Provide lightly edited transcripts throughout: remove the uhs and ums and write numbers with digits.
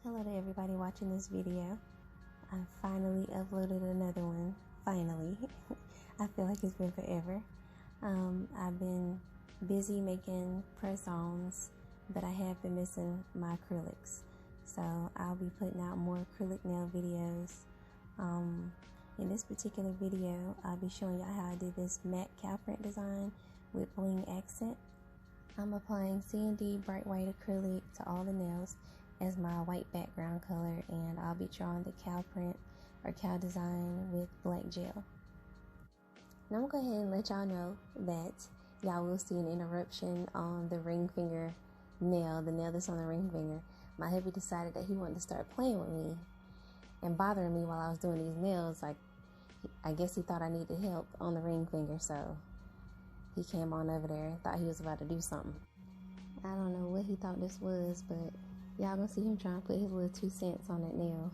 Hello to everybody watching this video. I finally uploaded another one. Finally. I feel like it's been forever. I've been busy making press-ons, but I have been missing my acrylics. So I'll be putting out more acrylic nail videos. In this particular video, I'll be showing you how I did this matte cow print design with bling accent. I'm applying C&D bright white acrylic to all the nails as my white background color, and I'll be drawing the cow print or cow design with black gel. Now I'm going to go ahead and let y'all know that y'all will see an interruption on the ring finger nail, the nail that's on the ring finger. My hubby decided that he wanted to start playing with me and bothering me while I was doing these nails. Like, I guess he thought I needed help on the ring finger, so he came on over there and thought he was about to do something. I don't know what he thought this was, but y'all gonna see him trying to put his little 2 cents on that nail.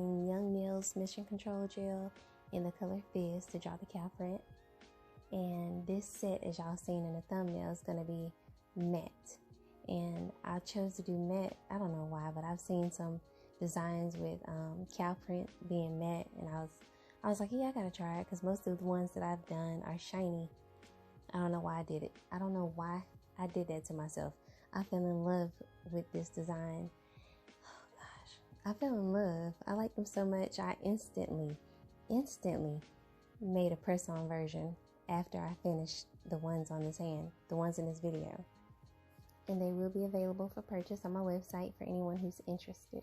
using Young Nails Mission Control Gel in the color Fizz to draw the cow print. And this set, as y'all seen in the thumbnail, is going to be matte. And I chose to do matte. I don't know why, but I've seen some designs with cow print being matte, and I was like, yeah, I gotta try it, because most of the ones that I've done are shiny. I don't know why I did it. I don't know why I did that to myself. I fell in love with this design. Oh gosh, I fell in love. I like them so much. I instantly made a press-on version after I finished the ones on this hand, the ones in this video. And they will be available for purchase on my website for anyone who's interested.